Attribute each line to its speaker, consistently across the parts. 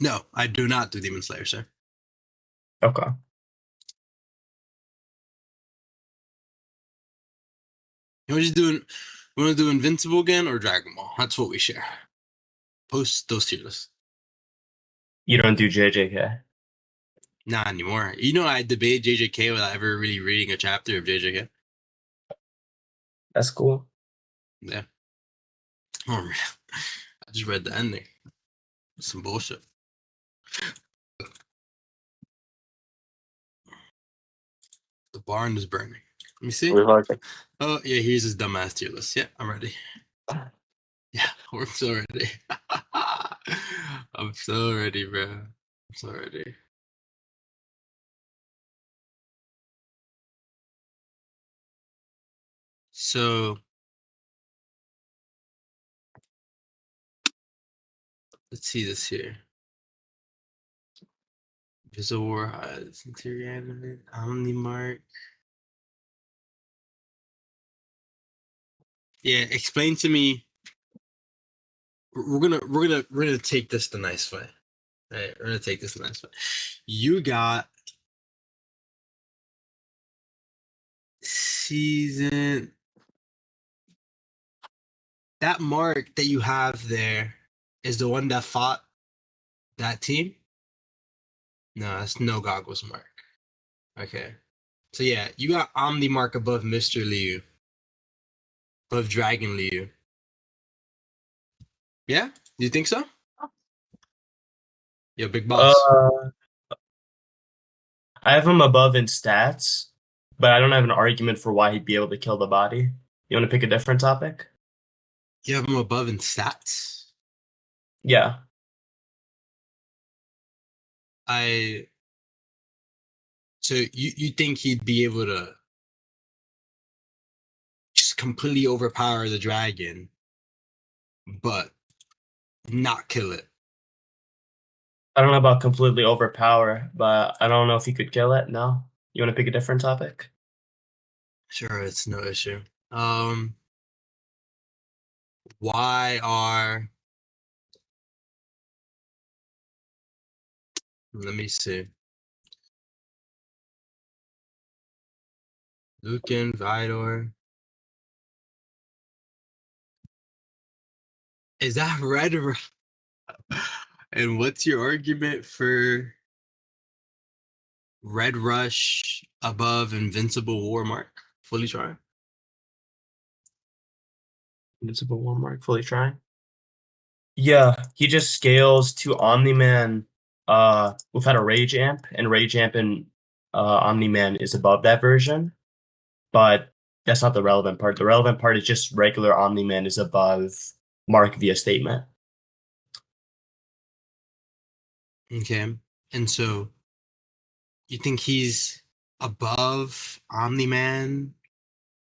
Speaker 1: No, I do not do Demon Slayer, sir.
Speaker 2: Okay.
Speaker 1: You want to do? We want to do Invincible again or Dragon Ball? That's what we share. Post those tier lists.
Speaker 2: You don't do JJK.
Speaker 1: Not anymore. You know, I debate JJK without ever really reading a chapter of JJK.
Speaker 2: That's cool.
Speaker 1: Yeah. Oh, I just read the ending. Some bullshit. The barn is burning. Let me see. Oh, yeah, here's his dumbass tier list. Yeah, I'm ready. Yeah, we're so ready. I'm so ready, bro. I'm so ready. So, let's see this here. Visual War has interior animate, Omnimark. Yeah, explain to me. We're gonna take this the nice way. All right, we're gonna take this the nice way. You got season. That mark that you have there is the one that fought that team. No, that's no goggles mark. Okay. So yeah, you got Omni mark above Mr. Liu. Above Dragon Liu. Yeah? Do you think so? Yo, big boss.
Speaker 2: I have him above in stats, but I don't have an argument for why he'd be able to kill the body. You want to pick a different topic?
Speaker 1: You have him above in stats?
Speaker 2: Yeah.
Speaker 1: So you think he'd be able to just completely overpower the dragon, but not kill it?
Speaker 2: I don't know about completely overpower, but I don't know if he could kill it. No. You want to pick a different topic?
Speaker 1: Sure, it's no issue. Why are let me see. Lucan, Vidor. Is that red? And what's your argument for Red Rush above Invincible War Mark? Fully try.
Speaker 2: Invincible War Mark, fully trying. Yeah, he just scales to Omni-Man without a Rage Amp, and Rage Amp and Omni-Man is above that version. But that's not the relevant part. The relevant part is just regular Omni-Man is above Mark via statement.
Speaker 1: Okay. And so you think he's above Omni-Man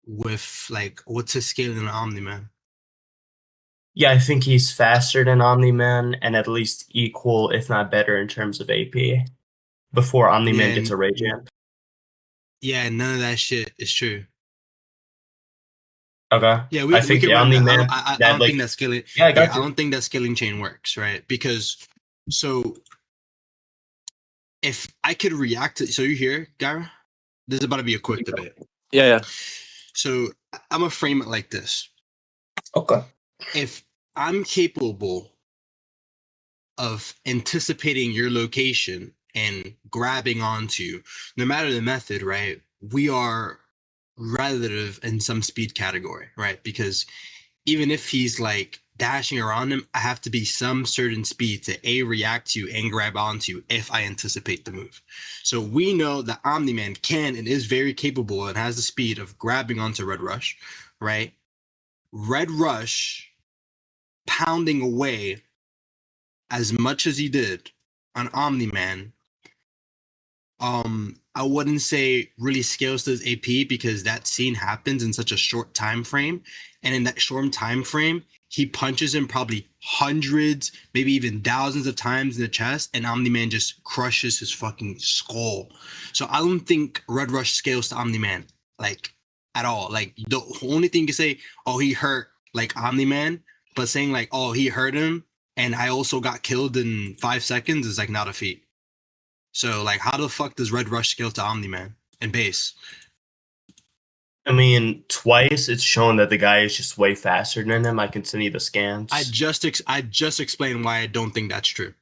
Speaker 1: with like what's his scale in Omni-Man?
Speaker 2: Yeah, I think he's faster than Omni-Man and at least equal, if not better, in terms of AP before Omni-Man gets a Rage Amp.
Speaker 1: Yeah, none of that shit is true.
Speaker 2: Okay.
Speaker 1: Yeah,
Speaker 2: I
Speaker 1: we
Speaker 2: think
Speaker 1: can
Speaker 2: the
Speaker 1: run that.
Speaker 2: Omni-Man
Speaker 1: I
Speaker 2: that
Speaker 1: don't
Speaker 2: like
Speaker 1: think that scaling.
Speaker 2: yeah, I got
Speaker 1: I
Speaker 2: you.
Speaker 1: don't think that scaling chain works, right? Because so if I could react to so you hear, Gara? This is about to be a quick debate.
Speaker 3: Yeah.
Speaker 1: So I'm gonna frame it like this.
Speaker 2: Okay.
Speaker 1: If I'm capable of anticipating your location and grabbing onto, no matter the method, right? We are relative in some speed category, right? Because even if he's like dashing around him, I have to be some certain speed to react to and grab onto if I anticipate the move. So we know that Omni-Man can and is very capable and has the speed of grabbing onto Red Rush, right? Red Rush pounding away as much as he did on Omni-Man, I wouldn't say really scales to his AP because that scene happens in such a short time frame, and in that short time frame, he punches him probably hundreds, maybe even thousands of times in the chest, and Omni-Man just crushes his fucking skull. So I don't think Red Rush scales to Omni-Man like at all. Like the only thing you can say, oh, he hurt like Omni-Man, but saying like, oh, he hurt him and I also got killed in 5 seconds is like not a feat. So like, how the fuck does Red Rush scale to Omni-Man and base?
Speaker 2: I mean, twice it's shown that the guy is just way faster than him. I can send you the scans.
Speaker 1: I just explained why I don't think that's true.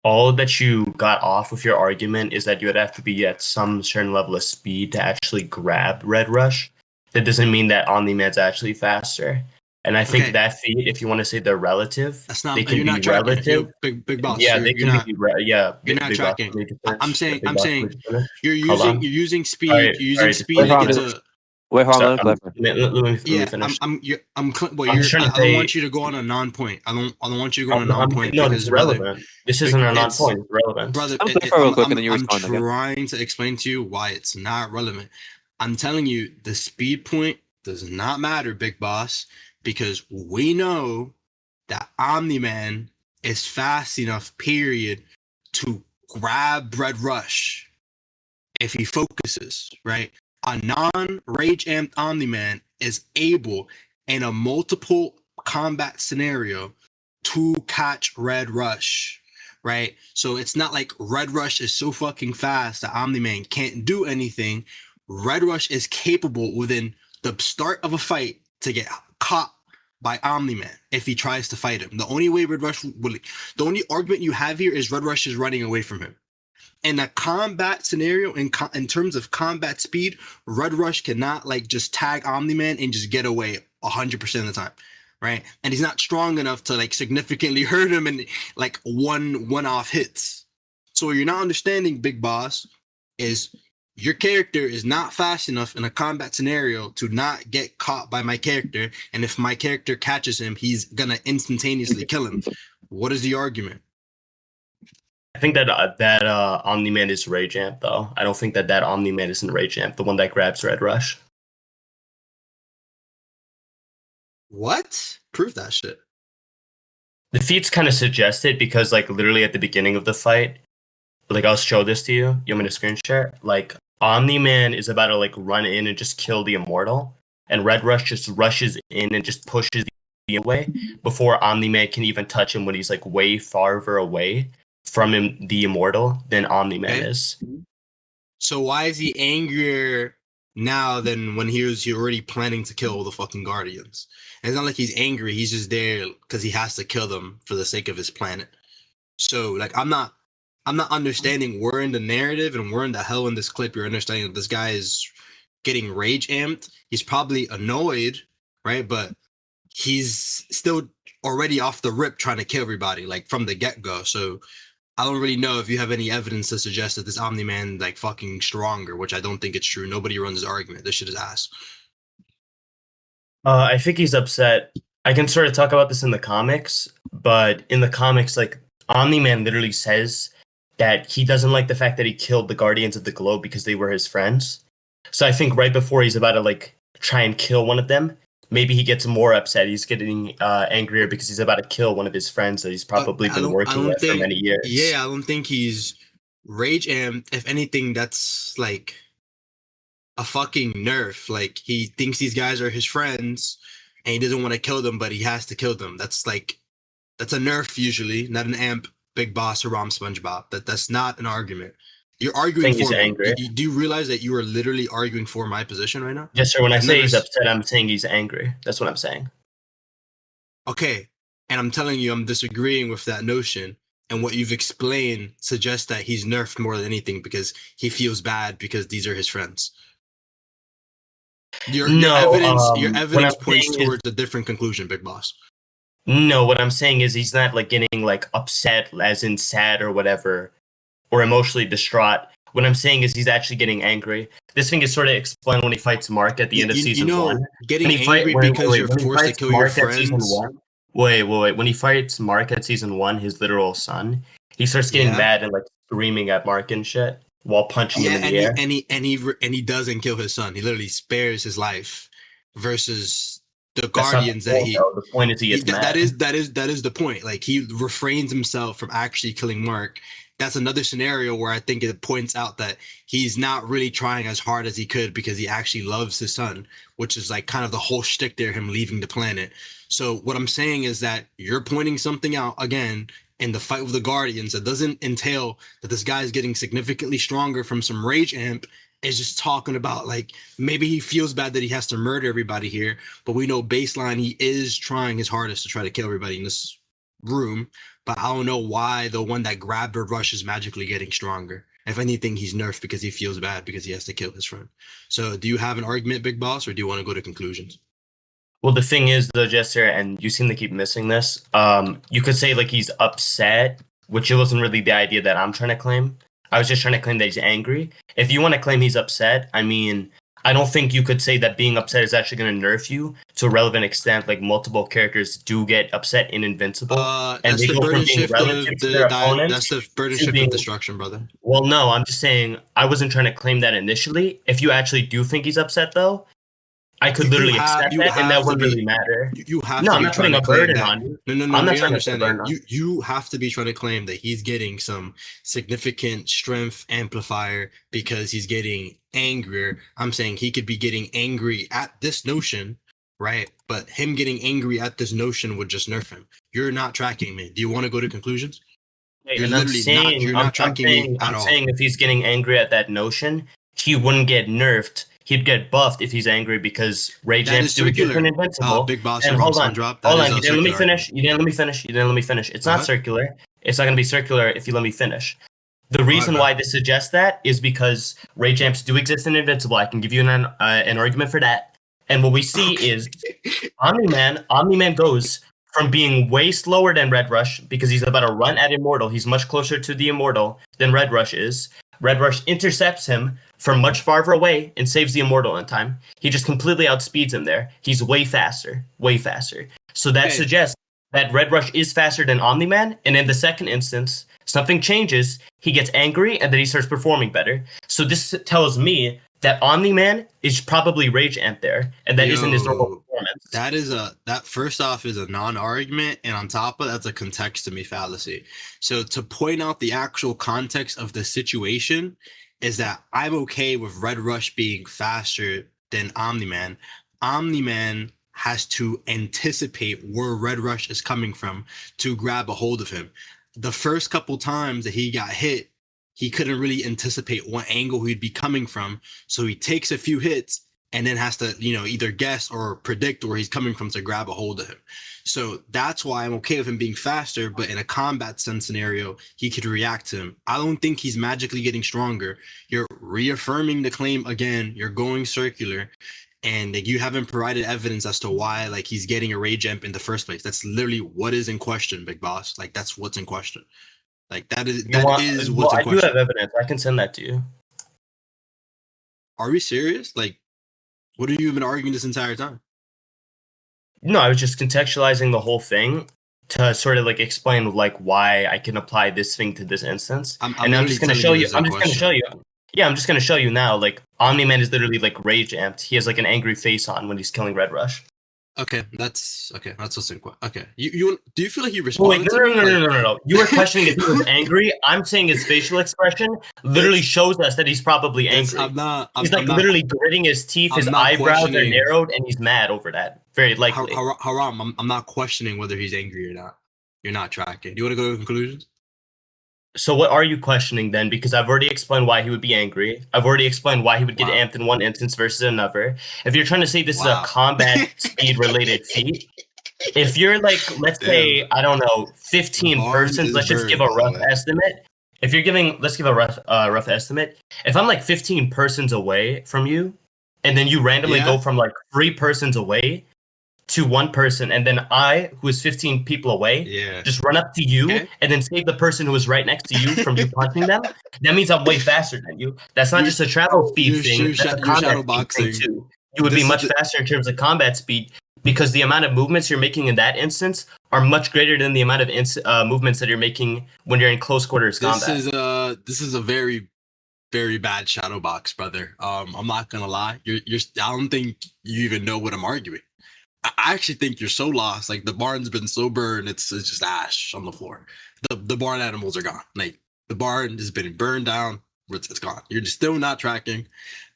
Speaker 2: All that you got off with your argument is that you would have to be at some certain level of speed to actually grab Red Rush. That doesn't mean that Omni-Man's actually faster. And I think
Speaker 1: Okay.
Speaker 2: that feat, if you want to say they're relative,
Speaker 1: That's not.
Speaker 2: they can
Speaker 1: You're not
Speaker 2: be
Speaker 1: tracking.
Speaker 2: relative.
Speaker 1: Big boss.
Speaker 2: Yeah, they
Speaker 1: You're
Speaker 2: can
Speaker 1: not.
Speaker 2: be. Yeah,
Speaker 1: You're not
Speaker 2: big boss.
Speaker 1: tracking.
Speaker 2: Make it
Speaker 1: I'm
Speaker 2: finish.
Speaker 1: saying.
Speaker 2: Big
Speaker 1: I'm
Speaker 2: boss,
Speaker 1: saying.
Speaker 2: make it finish.
Speaker 1: You're
Speaker 2: Hold
Speaker 1: using.
Speaker 2: on.
Speaker 1: You're using speed.
Speaker 2: Sorry,
Speaker 1: You're using
Speaker 2: sorry,
Speaker 1: speed
Speaker 3: Wait,
Speaker 1: to
Speaker 3: Haram,
Speaker 1: get
Speaker 3: just
Speaker 1: to.
Speaker 3: wait, Haram,
Speaker 2: sorry,
Speaker 3: let me clarify.
Speaker 2: let me
Speaker 1: Yeah.
Speaker 2: finish.
Speaker 1: Well,
Speaker 2: I'm trying to
Speaker 1: I don't
Speaker 2: say.
Speaker 1: want you to go on a non-point. I don't want you to go on a
Speaker 2: I'm
Speaker 1: non-point
Speaker 2: no, this is
Speaker 1: because, brother,
Speaker 2: relevant. This isn't a
Speaker 1: it's
Speaker 2: non-point. It's relevant.
Speaker 1: brother.
Speaker 3: Let me clarify real quick, and then you
Speaker 1: I'm
Speaker 3: respond again.
Speaker 1: trying to explain to you why it's not relevant. I'm telling you, the speed point does not matter, big boss, because we know that Omni-Man is fast enough, period, to grab Red Rush if he focuses, right? A non-rage amped Omni-Man is able in a multiple combat scenario to catch Red Rush, right? So it's not like Red Rush is so fucking fast that Omni-Man can't do anything. Red Rush is capable within the start of a fight to get caught by Omni-Man if he tries to fight him. The only way Red Rush will, the only argument you have here is Red Rush is running away from him. In a combat scenario, in terms of combat speed, Red Rush cannot like just tag Omni-Man and just get away 100% of the time, right? And he's not strong enough to like significantly hurt him in like one-off hits. So what you're not understanding, Big Boss, is your character is not fast enough in a combat scenario to not get caught by my character. And if my character catches him, he's gonna instantaneously kill him. What is the argument?
Speaker 2: I think that Omni-Man is Rage Amp, though. I don't think that Omni-Man isn't Rage Amp, the one that grabs Red Rush.
Speaker 1: What? Prove that shit.
Speaker 2: The feats kind of suggest it because, like, literally at the beginning of the fight, like, I'll show this to you. You want me to screen share? Like, Omni-Man is about to, like, run in and just kill the Immortal, and Red Rush just rushes in and just pushes the away before Omni-Man can even touch him when he's, like, way farther away from him, the Immortal, than Omni-Man is.
Speaker 1: So why is he angrier now than when he was already planning to kill the fucking Guardians? And it's not like he's angry. He's just there because he has to kill them for the sake of his planet. So, like, I'm not understanding. We're in the narrative and we're in the hell in this clip. You're understanding that this guy is getting rage amped. He's probably annoyed, right? But he's still already off the rip trying to kill everybody, like from the get-go. So I don't really know if you have any evidence to suggest that this Omni-Man like fucking stronger, which I don't think it's true. Nobody runs this argument. This shit is ass.
Speaker 2: I think he's upset. I can sort of talk about this in the comics, but in the comics, like, Omni-Man literally says that he doesn't like the fact that he killed the Guardians of the Globe because they were his friends. So I think right before he's about to, like, try and kill one of them, maybe he gets more upset. He's getting angrier because he's about to kill one of his friends that he's probably been working with for many years.
Speaker 1: Yeah, I don't think he's rage amped. If anything, that's like a fucking nerf. Like, he thinks these guys are his friends and he doesn't want to kill them, but he has to kill them. That's a nerf usually, not an amp. Big Boss, Haram, SpongeBob. That's not an argument. You're arguing for me.
Speaker 2: Angry.
Speaker 1: Do you realize that you are literally arguing for my position right now?
Speaker 2: Yes, sir. When I say he's upset, I'm saying he's angry. That's what I'm saying.
Speaker 1: Okay, and I'm telling you, I'm disagreeing with that notion. And what you've explained suggests that he's nerfed more than anything because he feels bad because these are his friends. Your evidence points towards a different conclusion, Big Boss.
Speaker 2: No, what I'm saying is he's not like getting like upset, as in sad or whatever, or emotionally distraught. What I'm saying is he's actually getting angry. This thing is sort of explained when he fights Mark at the end of season 1.
Speaker 1: Getting angry because you're forced to kill your friends.
Speaker 2: Wait. When he fights Mark at season 1, his literal son, he starts getting mad and like screaming at Mark and shit while punching him in the air.
Speaker 1: And he doesn't kill his son. He literally spares his life versus the Guardians that he.
Speaker 2: The point is he gets mad.
Speaker 1: That is the point. Like, he refrains himself from actually killing Mark, that's another scenario where I think it points out that he's not really trying as hard as he could because he actually loves his son, which is like kind of the whole shtick there, him leaving the planet. So what I'm saying is that you're pointing something out again in the fight with the Guardians that doesn't entail that this guy is getting significantly stronger from some rage amp. Is just talking about like maybe he feels bad that he has to murder everybody here, but we know baseline he is trying his hardest to try to kill everybody in this room. But I don't know why the one that grabbed Red Rush is magically getting stronger. If anything, he's nerfed because he feels bad because he has to kill his friend. So, do you have an argument, Big Boss, or do you want to go to conclusions?
Speaker 2: Well, the thing is, though, Jester, and you seem to keep missing this. You could say like he's upset, which it wasn't really the idea that I'm trying to claim. I was just trying to claim that he's angry. If you want to claim he's upset, I mean, I don't think you could say that being upset is actually going to nerf you to a relevant extent. Like multiple characters do get upset in Invincible, and
Speaker 1: That's
Speaker 2: they
Speaker 1: the
Speaker 2: go from
Speaker 1: burden
Speaker 2: being
Speaker 1: shift
Speaker 2: relative
Speaker 1: of
Speaker 2: to their
Speaker 1: that's
Speaker 2: opponents
Speaker 1: the burden
Speaker 2: to
Speaker 1: shift of
Speaker 2: being.
Speaker 1: destruction, brother.
Speaker 2: Well, no, I'm just saying I wasn't trying to claim that initially. If you actually do think he's upset, though, I could literally accept that, and that wouldn't really matter.
Speaker 1: You have
Speaker 2: No,
Speaker 1: to
Speaker 2: I'm
Speaker 1: be
Speaker 2: not
Speaker 1: trying
Speaker 2: putting
Speaker 1: to
Speaker 2: a
Speaker 1: claim
Speaker 2: burden
Speaker 1: that.
Speaker 2: on you.
Speaker 1: No,
Speaker 2: I'm not
Speaker 1: you're
Speaker 2: trying to put a burden
Speaker 1: understanding.
Speaker 2: on
Speaker 1: You have to be trying to claim that he's getting some significant strength amplifier because he's getting angrier. I'm saying he could be getting angry at this notion, right? But him getting angry at this notion would just nerf him. You're not tracking me. Do you want to go to conclusions?
Speaker 2: Okay,
Speaker 1: You're
Speaker 2: and I'm
Speaker 1: literally not.
Speaker 2: saying,
Speaker 1: You're
Speaker 2: I'm,
Speaker 1: not
Speaker 2: I'm
Speaker 1: tracking me
Speaker 2: saying,
Speaker 1: at
Speaker 2: I'm
Speaker 1: all.
Speaker 2: saying, if he's getting angry at that notion, he wouldn't get nerfed. He'd get buffed if he's angry because rage
Speaker 1: That
Speaker 2: amps
Speaker 1: is
Speaker 2: do exist in
Speaker 1: circular.
Speaker 2: Invincible.
Speaker 1: Big Boss,
Speaker 2: And
Speaker 1: you're wrong. Sun drop. That
Speaker 2: hold
Speaker 1: is
Speaker 2: on.
Speaker 1: a
Speaker 2: You didn't let me
Speaker 1: circular argument.
Speaker 2: finish. You didn't let me finish. You didn't let me finish. It's
Speaker 1: Go
Speaker 2: not
Speaker 1: ahead.
Speaker 2: circular. It's not going to be circular if you let me finish. The
Speaker 1: Go ahead,
Speaker 2: reason
Speaker 1: bro.
Speaker 2: why this suggests that is because rage amps do exist in Invincible. I can give you an argument for that. And what we see
Speaker 1: Okay.
Speaker 2: is Omni-Man goes from being way slower than Red Rush because he's about to run at Immortal. He's much closer to the Immortal than Red Rush is. Red Rush intercepts him from much farther away and saves the Immortal in time. He just completely outspeeds him there. He's way faster, way faster. So that
Speaker 1: Okay.
Speaker 2: suggests that Red Rush is faster than Omni-Man, and in the second instance, something changes, he gets angry, and then he starts performing better. So this tells me that Omni-Man is probably Rage Amp there, and that isn't his normal
Speaker 1: Yo,
Speaker 2: performance.
Speaker 1: that first off is a non-argument, and on top of that's a contextomy fallacy. So to point out the actual context of the situation is that I'm okay with Red Rush being faster than Omni-Man. Omni-Man has to anticipate where Red Rush is coming from to grab a hold of him. The first couple times that he got hit, he couldn't really anticipate what angle he'd be coming from. So he takes a few hits and then has to, either guess or predict where he's coming from to grab a hold of him. So that's why I'm okay with him being faster, but in a combat sense scenario, he could react to him. I don't think he's magically getting stronger. You're reaffirming the claim again. You're going circular, and like, you haven't provided evidence as to why like he's getting a rage amp in the first place. That's literally what is in question, Big Boss. Like that's what's in question. Like that is
Speaker 2: Well,
Speaker 1: what's in
Speaker 2: I do have
Speaker 1: question.
Speaker 2: evidence. I can send that to you.
Speaker 1: Are we serious? Like, what have you been arguing this entire time?
Speaker 2: No, I was just contextualizing the whole thing to sort of like explain like why I can apply this thing to this instance.
Speaker 1: I'm
Speaker 2: And I'm just going to show you.
Speaker 1: this is a
Speaker 2: I'm just going to show
Speaker 1: question.
Speaker 2: you. Yeah, I'm just going to show you now. Like Omni-Man is literally like rage amped. He has like an angry face on when he's killing Red Rush.
Speaker 1: Okay, that's okay. That's what's in question. Okay, you do you feel like you
Speaker 2: Oh, wait,
Speaker 1: responded
Speaker 2: no,
Speaker 1: to
Speaker 2: no,
Speaker 1: me?
Speaker 2: no,
Speaker 1: Like,
Speaker 2: no, no, no, no. You were questioning if he was angry. I'm saying his facial expression literally
Speaker 1: that's
Speaker 2: shows us that he's probably
Speaker 1: that's
Speaker 2: angry.
Speaker 1: I'm not
Speaker 2: He's
Speaker 1: I'm
Speaker 2: like
Speaker 1: not
Speaker 2: literally gritting his teeth. His
Speaker 1: I'm not
Speaker 2: eyebrows are
Speaker 1: questioning
Speaker 2: narrowed, and he's mad over that. Very likely.
Speaker 1: Haram. I'm not questioning whether he's angry or not. You're not tracking. Do you want to go to conclusions?
Speaker 2: So what are you questioning then? Because I've already explained why he would be angry. I've already explained why he would get
Speaker 1: Wow.
Speaker 2: amped in one instance versus another. If you're trying to say this is a
Speaker 1: Wow.
Speaker 2: combat speed related feat, if you're like, let's
Speaker 1: Damn.
Speaker 2: say, I don't know,
Speaker 1: The
Speaker 2: 15
Speaker 1: barn
Speaker 2: persons,
Speaker 1: is
Speaker 2: let's just give
Speaker 1: burned,
Speaker 2: a
Speaker 1: by the
Speaker 2: rough
Speaker 1: way.
Speaker 2: estimate. If you're giving, let's give a rough estimate. If I'm like 15 persons away from you, and then you randomly
Speaker 1: Yeah.
Speaker 2: go from like 3 persons away to 1 person, and then I, who is 15 people away,
Speaker 1: Yeah.
Speaker 2: just run up to you
Speaker 1: Okay.
Speaker 2: and then save the person who is right next to you from you punching them, that means I'm way faster than you. That's not
Speaker 1: You're
Speaker 2: just a travel speed thing, that's a
Speaker 1: you're
Speaker 2: combat
Speaker 1: shadow
Speaker 2: speed thing
Speaker 1: boxing.
Speaker 2: too. You would be
Speaker 1: This is
Speaker 2: much
Speaker 1: the,
Speaker 2: faster in terms of combat speed because the amount of movements you're making in that instance are much greater than the amount of movements that you're making when you're in close quarters combat.
Speaker 1: this is a very very bad shadow box, brother. I'm not gonna lie. I don't think you even know what I'm arguing. I actually think you're so lost. Like the barn's been so burned, it's just ash on the floor. The barn animals are gone. Like The barn has been burned down. It's gone. You're just still not tracking.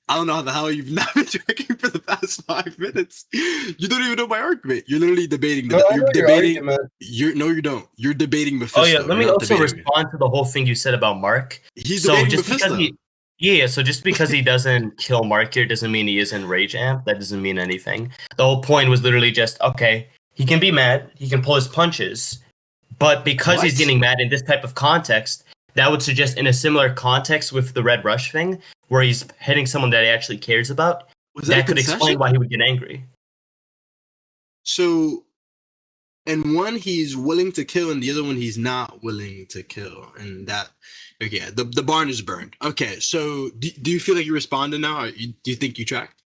Speaker 1: I don't know how the hell you've not been tracking for the past 5 minutes. You don't even know my argument. You're literally debating.
Speaker 2: No, I
Speaker 1: You're
Speaker 2: know your
Speaker 1: debating.
Speaker 2: argument.
Speaker 1: No, you don't. You're debating
Speaker 2: Oh yeah,
Speaker 1: Mephisto.
Speaker 2: let
Speaker 1: You're
Speaker 2: me
Speaker 1: not
Speaker 2: also
Speaker 1: debating me.
Speaker 2: respond to the whole thing you said about Mark.
Speaker 1: He's
Speaker 2: So
Speaker 1: debating
Speaker 2: just because
Speaker 1: Mephisto.
Speaker 2: so just because he doesn't kill Mark here doesn't mean he isn't Rage Amp. That doesn't mean anything. The whole point was literally just, okay, he can be mad, he can pull his punches, but because he's
Speaker 1: What?
Speaker 2: getting mad in this type of context, that would suggest in a similar context with the Red Rush thing, where he's hitting someone that he actually cares about,
Speaker 1: Was that a
Speaker 2: that could
Speaker 1: concession?
Speaker 2: explain why he would get angry.
Speaker 1: So, and one he's willing to kill, and the other one he's not willing to kill, and that. Okay, the barn is burned. Okay, so do you feel like you responded now? Or do you think you tracked?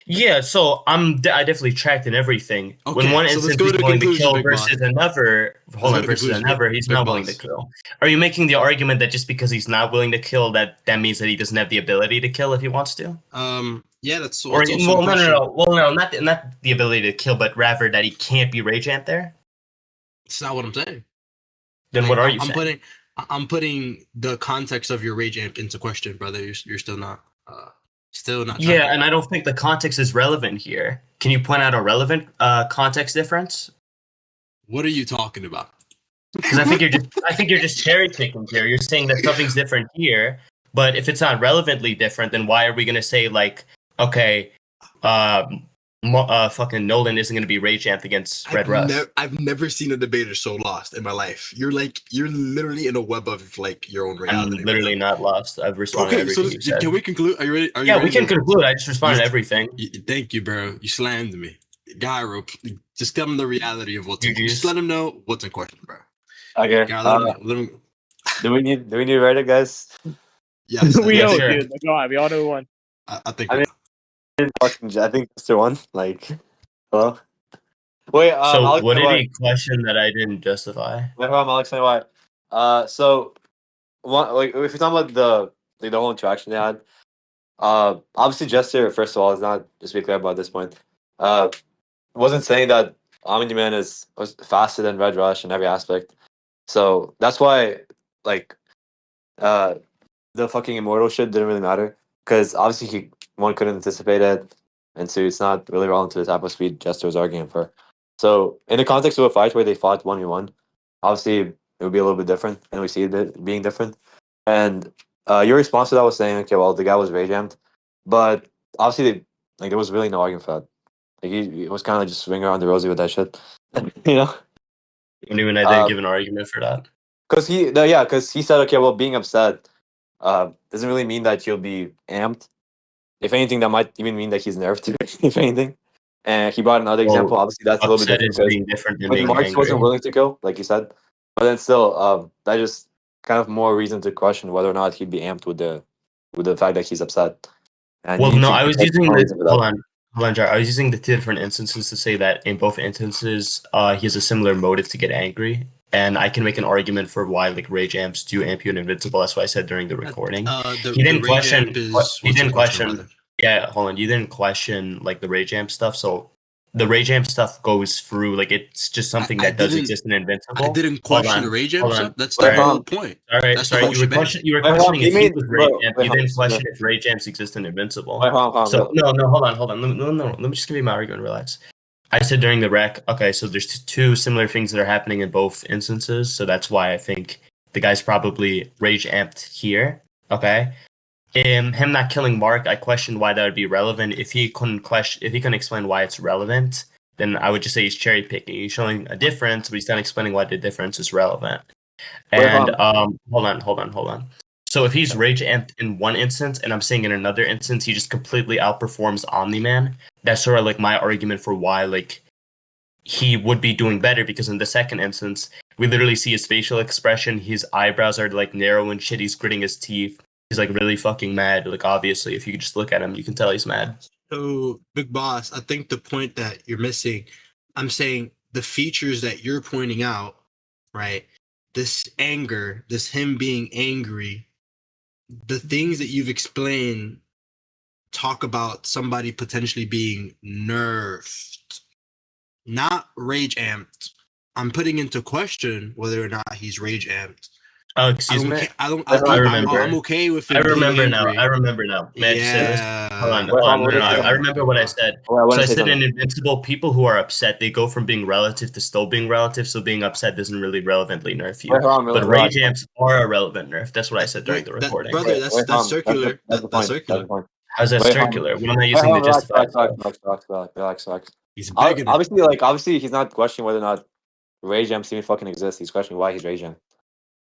Speaker 2: Yeah, so I definitely tracked in everything. When
Speaker 1: Okay,
Speaker 2: one
Speaker 1: so let's
Speaker 2: instance
Speaker 1: go
Speaker 2: he's
Speaker 1: to a
Speaker 2: willing to
Speaker 1: conclusion,
Speaker 2: kill
Speaker 1: big boss.
Speaker 2: versus another,
Speaker 1: Let's go to
Speaker 2: versus
Speaker 1: conclusion,
Speaker 2: another, he's
Speaker 1: big
Speaker 2: not willing to
Speaker 1: boss.
Speaker 2: kill. Are you making the argument that just because he's not willing to kill, that means that he doesn't have the ability to kill if he wants to?
Speaker 1: Yeah, that's
Speaker 2: Or
Speaker 1: also
Speaker 2: well,
Speaker 1: a question.
Speaker 2: no. Well, no, not the ability to kill, but rather that he can't be Rage Amp there.
Speaker 1: It's not what I'm saying.
Speaker 2: Then what are you saying?
Speaker 1: I'm putting the context of your rage amp into question, brother. You're still not tracking.
Speaker 2: Yeah, and I don't think the context is relevant here. Can you point out a relevant context difference?
Speaker 1: What are you talking about?
Speaker 2: Because I think you're just cherry picking here. You're saying that something's different here, but if it's not relevantly different, then why are we gonna say like, okay, fucking Nolan isn't gonna be Rage Amp against Red Rush?
Speaker 1: I've never seen a debater so lost in my life. You're literally in a web of like your own reality.
Speaker 2: I'm literally not lost. I've responded to
Speaker 1: Okay, so
Speaker 2: everything you said.
Speaker 1: can we conclude? Are you ready?
Speaker 2: Yeah, we can conclude. I just responded to everything.
Speaker 1: Thank you, bro. You slammed me. Gyro, just tell him the reality of what's in question. Just let him know what's in question, bro.
Speaker 3: Okay.
Speaker 1: Let him.
Speaker 3: Do we need to write it, guys?
Speaker 1: Yes,
Speaker 4: we
Speaker 2: Yeah,
Speaker 4: know,
Speaker 2: sure.
Speaker 4: dude. Go on. We all know who won.
Speaker 1: I think.
Speaker 3: I think Jester won. Like, hello. Wait.
Speaker 2: So
Speaker 3: Alex,
Speaker 2: what did he question that I didn't justify?
Speaker 3: Wait, hold on, Alex, tell me why. So, one, like, if you're talking about the whole interaction they had, obviously Jester, first of all, is not, just to be clear about this point, wasn't saying that Omni-Man was faster than Red Rush in every aspect. So that's why, like, the fucking immortal shit didn't really matter, because obviously one couldn't anticipate it, and two, it's not really relevant to the type of speed Jester was arguing for. So in the context of a fight where they fought 1v1, obviously it would be a little bit different, and we see it being different. And your response to that was saying, okay, well, the guy was rage amped, but obviously there was really no argument for that. Like he was kind of like just swinging around the rosy with that shit, you know.
Speaker 2: And even I didn't give an argument for that.
Speaker 3: Because he said, okay, well, being upset doesn't really mean that he'll be amped. If anything, that might even mean that he's nerfed, if anything. And he brought another example. Obviously, that's a little bit
Speaker 2: Upset
Speaker 3: different.
Speaker 2: is being different than
Speaker 3: But
Speaker 2: being
Speaker 3: Marx
Speaker 2: angry.
Speaker 3: wasn't willing to kill, like you said. But then still, that just kind of more reason to question whether or not he'd be amped with the fact that he's upset. And
Speaker 2: Well,
Speaker 3: you
Speaker 2: no,
Speaker 3: think
Speaker 2: I was
Speaker 3: that's
Speaker 2: using
Speaker 3: more
Speaker 2: the
Speaker 3: reason for that.
Speaker 2: hold on, Jar. I was using the two different instances to say that in both instances, he has a similar motive to get angry, and I can make an argument for why like rage amps do amp you and invincible. That's what I said during the recording. He didn't question. He didn't question. Yeah, hold on. You didn't question like the rage amp stuff. So the rage amp stuff goes through like it's just something that does exist in Invincible.
Speaker 1: I didn't question the rage amp stuff. That's the whole point.
Speaker 2: All right, sorry. You were questioning if he was rage amp. You didn't question if rage amps exist in Invincible. So no, hold on. Let me just give you my argument. Relax. I said during the rec. Okay, so there's two similar things that are happening in both instances. So that's why I think the guy's probably rage amped here. Okay. Him not killing Mark, I questioned why that would be relevant. If he couldn't explain why it's relevant, then I would just say he's cherry picking. He's showing a difference, but he's not explaining why the difference is relevant. And hold on. So if he's rage amped in one instance, and I'm saying in another instance he just completely outperforms Omni-Man, that's sort of like my argument for why like he would be doing better, because in the second instance we literally see his facial expression, his eyebrows are like narrow and shit, he's gritting his teeth. He's like really fucking mad. Like obviously, if you could just look at him, you can tell he's mad.
Speaker 1: So, Big Boss, I think the point that you're missing, I'm saying the features that you're pointing out, right? This anger, this him being angry, the things that you've explained talk about somebody potentially being nerfed, not rage amped. I'm putting into question whether or not he's rage amped.
Speaker 2: Oh,
Speaker 1: I
Speaker 2: excuse
Speaker 1: don't
Speaker 2: me.
Speaker 1: ca- I don't.
Speaker 2: I remember.
Speaker 1: I'm okay with it
Speaker 2: I
Speaker 1: being
Speaker 2: remember now.
Speaker 1: angry.
Speaker 2: I remember now. May I just say this? Hold on.
Speaker 1: Yeah.
Speaker 3: Wait,
Speaker 2: Hold on.
Speaker 3: what
Speaker 2: No,
Speaker 3: is
Speaker 2: no,
Speaker 3: it?
Speaker 2: I remember what I said.
Speaker 3: Oh, I want
Speaker 2: So
Speaker 3: to
Speaker 2: I
Speaker 3: say
Speaker 2: said in
Speaker 3: something.
Speaker 2: Invincible, people who are upset, they go from being relative to still being relative. So being upset doesn't really relevantly nerf you.
Speaker 3: Wait, hold on,
Speaker 2: But
Speaker 3: relax.
Speaker 2: rage amps are a relevant nerf. That's what I said during
Speaker 1: Wait,
Speaker 2: the
Speaker 1: that
Speaker 2: recording.
Speaker 1: brother,
Speaker 3: Wait,
Speaker 1: that's
Speaker 3: hold on.
Speaker 1: circular.
Speaker 3: That's the
Speaker 1: That's
Speaker 3: point. That's
Speaker 1: circular.
Speaker 3: the point.
Speaker 2: How's that
Speaker 3: Wait, hold on.
Speaker 2: circular? When I'm not
Speaker 3: Wait,
Speaker 2: using
Speaker 3: hold
Speaker 2: the
Speaker 3: on. Relax,
Speaker 2: justified
Speaker 3: relax,
Speaker 2: stuff.
Speaker 3: relax, relax, relax, relax, relax.
Speaker 1: He's begging it.
Speaker 3: Obviously, he's not questioning whether or not rage amps even fucking exist. He's questioning why he's rage amp.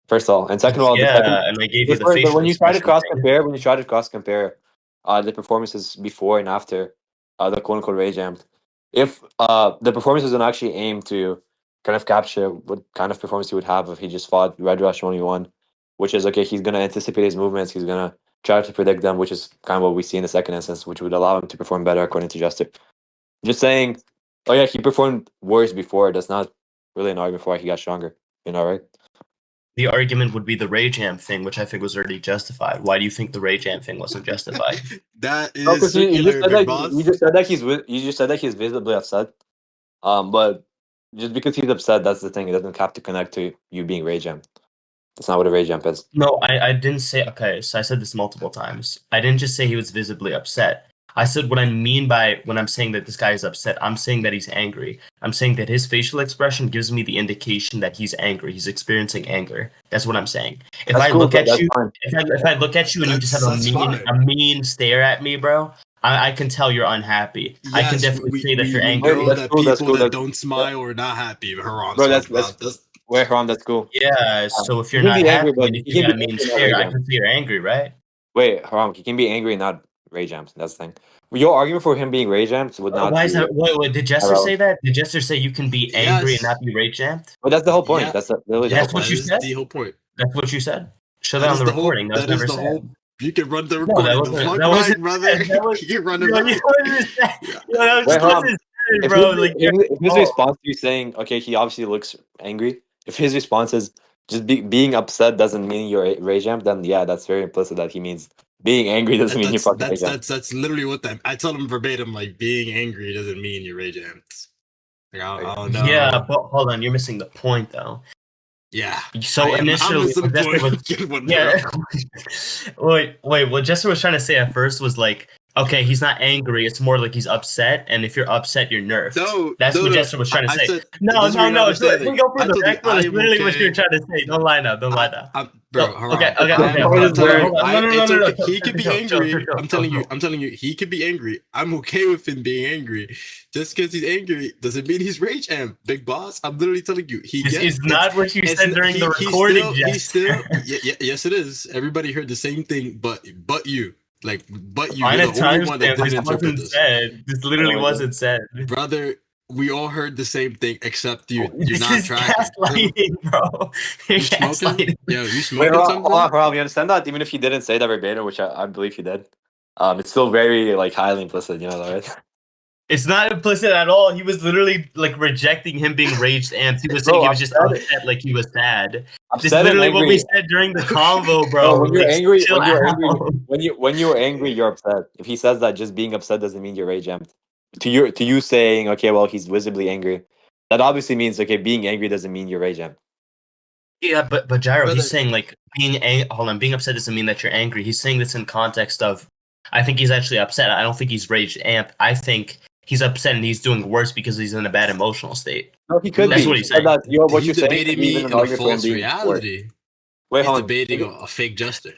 Speaker 3: First of all, and second of all, the second,
Speaker 2: Yeah, and I gave you the facial
Speaker 3: when you try to
Speaker 2: expression thing.
Speaker 3: when you try to cross compare, the performances before and after, the quote unquote rage amp, if the performances don't actually aim to kind of capture what kind of performance he would have if he just fought Red Rush only one, which is okay, he's gonna anticipate his movements, he's gonna try to predict them, which is kind of what we see in the second instance, which would allow him to perform better according to Jester. Just saying, oh yeah, he performed worse before. That's not really an argument for why he got stronger. You know, right?
Speaker 2: The argument would be the rage amp thing, which I think was already justified. Why do you think the rage amp thing wasn't justified?
Speaker 1: That
Speaker 3: No,
Speaker 1: is
Speaker 3: because you just
Speaker 1: circular,
Speaker 3: said
Speaker 1: big
Speaker 3: that
Speaker 1: boss.
Speaker 3: you just said that you just said that he's visibly upset. But just because he's upset, that's the thing. It doesn't have to connect to you being rage amp. That's not what a rage amp is.
Speaker 2: No, I didn't say. Okay, so I said this multiple times. I didn't just say he was visibly upset. I said what I mean by when I'm saying that this guy is upset, I'm saying that he's angry. I'm saying that his facial expression gives me the indication that he's angry. He's experiencing anger. That's what I'm saying. If
Speaker 3: That's
Speaker 2: I
Speaker 3: cool,
Speaker 2: look
Speaker 3: but
Speaker 2: at
Speaker 3: that's
Speaker 2: you,
Speaker 3: fine.
Speaker 2: if I look at you and you just have
Speaker 1: That's fine.
Speaker 2: a mean stare at me, bro, I can tell you're unhappy. I can
Speaker 1: Yes,
Speaker 2: definitely say that you're
Speaker 1: we
Speaker 2: angry.
Speaker 1: know
Speaker 3: Wait, that's
Speaker 1: that
Speaker 3: cool. That's
Speaker 1: people
Speaker 3: cool.
Speaker 1: that
Speaker 3: That's
Speaker 1: don't smile are not happy. Haram's
Speaker 3: bro.
Speaker 1: talking
Speaker 3: That's
Speaker 1: about. That's
Speaker 3: wait, Haram. That's cool.
Speaker 2: Yeah, so if
Speaker 3: He
Speaker 2: you're
Speaker 3: can
Speaker 2: not
Speaker 3: be
Speaker 2: happy
Speaker 3: angry, but
Speaker 2: and if
Speaker 3: he
Speaker 2: you
Speaker 3: can be
Speaker 2: got a mean
Speaker 3: angry, not
Speaker 2: stare,
Speaker 3: rage
Speaker 2: I
Speaker 3: amp.
Speaker 2: can say you're angry, right?
Speaker 3: Wait, Haram. He can be angry, not rage amp. That's the thing. Your argument for him being rage amp would not
Speaker 2: Why
Speaker 3: be
Speaker 2: is that? Wait, did Jester say
Speaker 3: irrelevant.
Speaker 2: that? Did Jester say you can be angry and not
Speaker 1: yes,
Speaker 2: be rage amped?
Speaker 3: But that's the whole point.
Speaker 1: yeah,
Speaker 3: That's really the whole
Speaker 1: yes.
Speaker 2: That's what
Speaker 3: point.
Speaker 1: That
Speaker 2: you
Speaker 1: is
Speaker 2: said?
Speaker 1: the whole point.
Speaker 2: That's what you said? Show that
Speaker 1: That
Speaker 2: on
Speaker 1: is
Speaker 2: the
Speaker 1: the whole.
Speaker 2: recording. That was
Speaker 1: That is
Speaker 2: never
Speaker 1: the
Speaker 2: said.
Speaker 1: whole. You can run the
Speaker 2: No,
Speaker 1: recording the fuck
Speaker 2: that
Speaker 1: back,
Speaker 2: wasn't
Speaker 1: brother.
Speaker 2: said. That was,
Speaker 1: You can run it
Speaker 2: yo, you
Speaker 1: back.
Speaker 2: wasn't said.
Speaker 1: Yeah.
Speaker 2: Yo, that
Speaker 3: Wait,
Speaker 2: just
Speaker 3: Haram.
Speaker 2: wasn't said,
Speaker 3: If
Speaker 2: bro. Like, you're,
Speaker 3: if his
Speaker 2: oh.
Speaker 3: response to you saying, okay, he obviously looks angry. If his response is just being upset doesn't mean you're a rage amp, then yeah, that's very implicit that he means being angry doesn't mean you're fucking rage amp.
Speaker 1: That's literally what that. I told him verbatim. Like being angry doesn't mean you're rage amped. Like I don't know.
Speaker 2: Yeah, but hold on. You're missing the point, though.
Speaker 1: Yeah.
Speaker 2: So
Speaker 1: I'm
Speaker 2: initially,
Speaker 1: missing
Speaker 2: what
Speaker 1: the
Speaker 2: Jester was,
Speaker 1: point. Get one,
Speaker 2: yeah.
Speaker 1: bro.
Speaker 2: Wait. What Jester was trying to say at first was like, okay, he's not angry. It's more like he's upset, and if you're upset, you're nerfed.
Speaker 1: No,
Speaker 2: That's
Speaker 1: no,
Speaker 2: what
Speaker 1: no.
Speaker 2: Jester was trying to
Speaker 1: I
Speaker 2: say.
Speaker 1: said
Speaker 2: No.
Speaker 1: this is what you're not
Speaker 2: We
Speaker 1: understanding.
Speaker 2: go for
Speaker 1: I
Speaker 2: the
Speaker 1: told you
Speaker 2: record.
Speaker 1: I
Speaker 2: It's
Speaker 1: am
Speaker 2: literally what you're
Speaker 1: okay.
Speaker 2: trying to say. Don't lie now. Don't lie now.
Speaker 1: Bro,
Speaker 2: No, okay,
Speaker 1: Haram.
Speaker 3: The point is
Speaker 1: I'm telling
Speaker 3: where
Speaker 1: you,
Speaker 2: hold on. No.
Speaker 1: it's okay. He
Speaker 2: Chill,
Speaker 1: could be
Speaker 2: chill,
Speaker 1: angry.
Speaker 2: chill,
Speaker 1: I'm
Speaker 2: chill.
Speaker 1: telling you, he could be angry. I'm okay with him being angry. Just because he's angry doesn't mean he's rage amp, big boss. I'm literally telling you, he
Speaker 2: It's
Speaker 1: gets.
Speaker 2: not what you said during the recording,
Speaker 1: He's
Speaker 2: Jester.
Speaker 1: still. Yes, it is. Everybody heard the same thing, but you, like, but you.
Speaker 2: Find
Speaker 1: You're
Speaker 2: a
Speaker 1: the only one that
Speaker 2: timestamp.
Speaker 1: didn't
Speaker 2: This
Speaker 1: interpret
Speaker 2: wasn't
Speaker 1: this,
Speaker 2: said. This literally wasn't said.
Speaker 1: brother. We all heard the same thing except you. You're
Speaker 2: This
Speaker 1: not
Speaker 2: is
Speaker 1: tracking.
Speaker 2: gaslighting, bro. You're
Speaker 1: You smoking?
Speaker 2: gaslighting.
Speaker 1: Yo, you
Speaker 3: wait,
Speaker 1: smoking something?
Speaker 3: Haram, you understand that even if he didn't say that verbatim, which I believe he did, it's still very like highly implicit, you know, right?
Speaker 2: It's not implicit at all. He was literally like rejecting him being raged amped. He was saying
Speaker 3: Bro,
Speaker 2: he was just upset, like he was sad. This is
Speaker 3: upset and
Speaker 2: literally what we
Speaker 3: angry.
Speaker 2: said during the convo, bro.
Speaker 3: No, when you're
Speaker 2: Like,
Speaker 3: angry,
Speaker 2: chill out.
Speaker 3: when you're angry, you're upset. If he says that just being upset doesn't mean you're rage amped. To you saying, okay, well, he's visibly angry, that obviously means okay, being angry doesn't mean you're rage amped.
Speaker 2: Yeah, but Gyro,
Speaker 1: Brother,
Speaker 2: he's saying like being upset doesn't mean that you're angry. He's saying this in context of, I think he's actually upset. I don't think he's raged amp. I think he's upset and he's doing worse because he's in a bad emotional state.
Speaker 3: No, he could
Speaker 2: That's
Speaker 3: be.
Speaker 2: what he's saying.
Speaker 3: That, what
Speaker 1: he's
Speaker 3: you're saying
Speaker 1: debating
Speaker 3: could be even
Speaker 1: me
Speaker 3: an
Speaker 1: in a
Speaker 3: argument for him
Speaker 1: false
Speaker 3: being worse.
Speaker 1: reality.
Speaker 3: Wait,
Speaker 1: He's
Speaker 3: hold on.
Speaker 1: debating a fake Jester.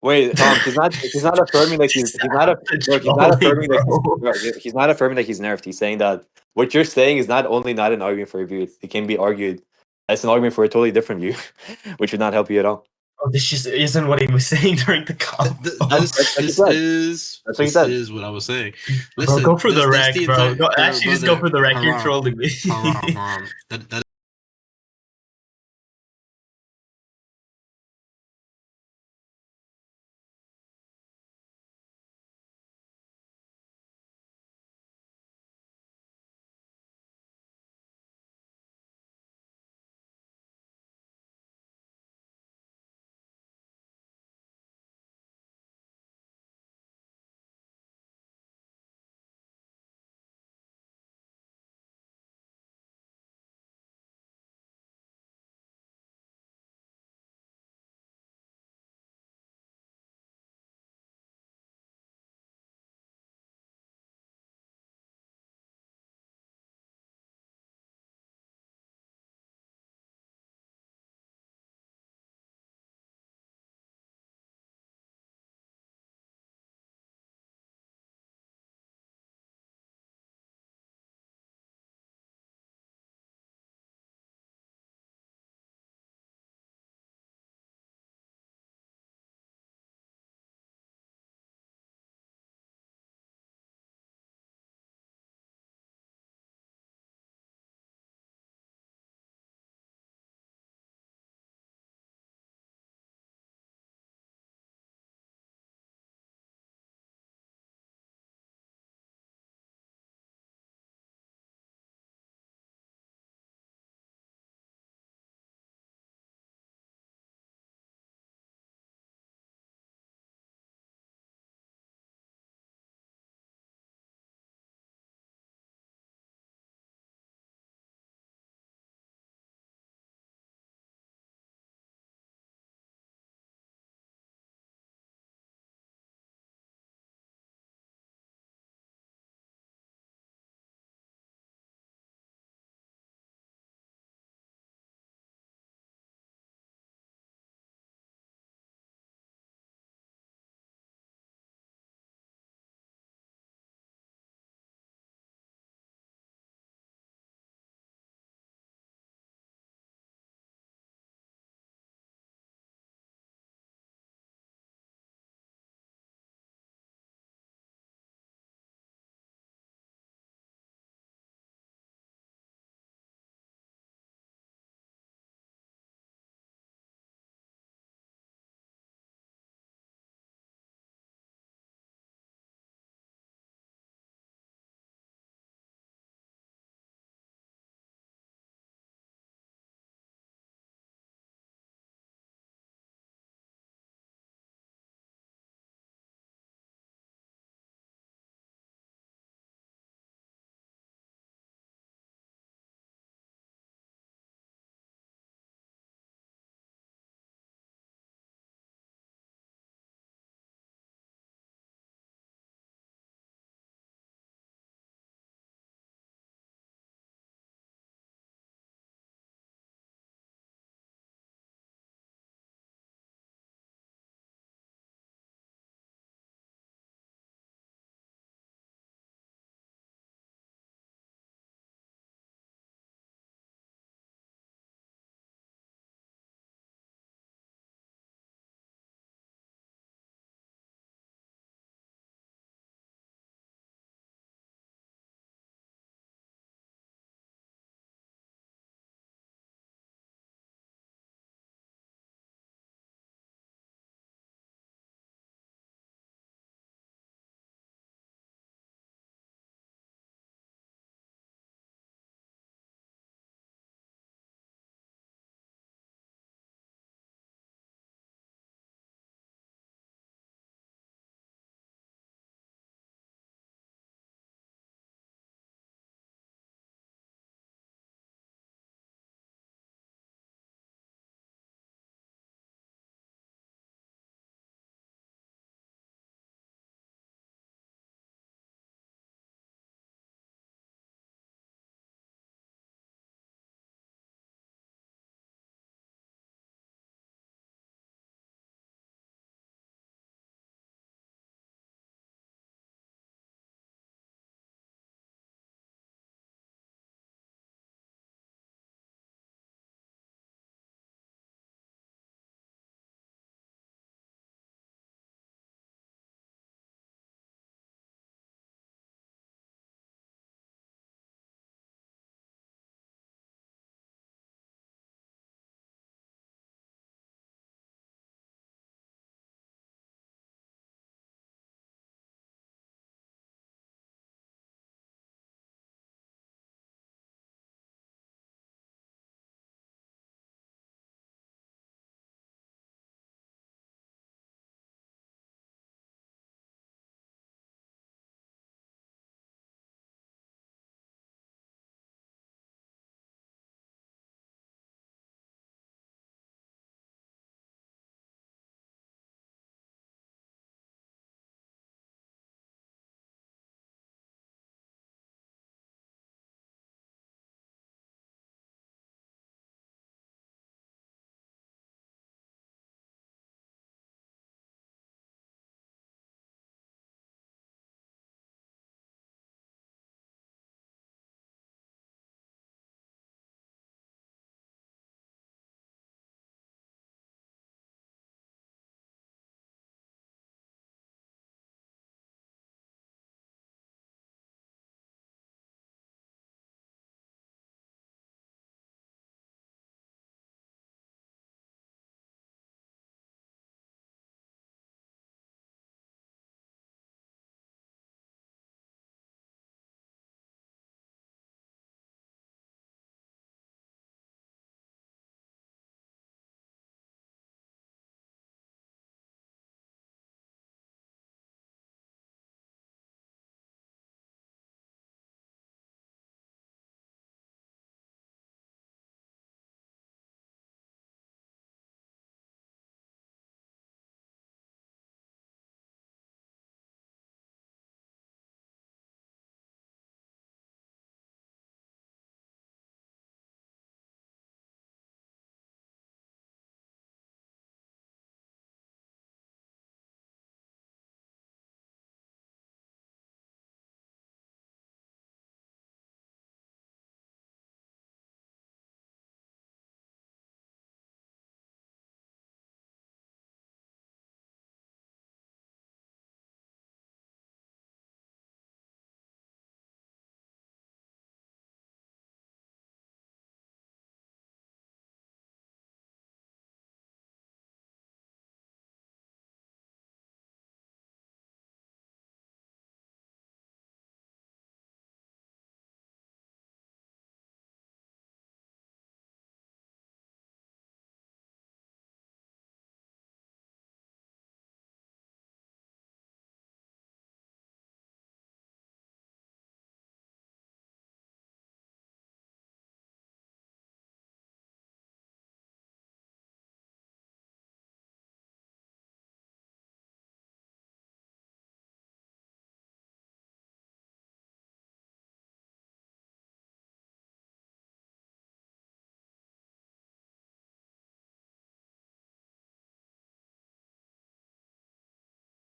Speaker 3: Wait, he's not affirming that he's not affirming that he's not affirming that he's nerfed. He's saying that what you're saying is not only not an argument for a view, it can be argued as an argument for a totally different view, which would not help you at all.
Speaker 2: Oh, this just isn't what he was saying during the convo.
Speaker 1: This is what I was saying. Listen,
Speaker 2: Bro, go for the
Speaker 1: that's
Speaker 2: rec, bro. Actually, just go for the rec. You're
Speaker 1: Haram,
Speaker 2: trolling me.
Speaker 1: Haram. That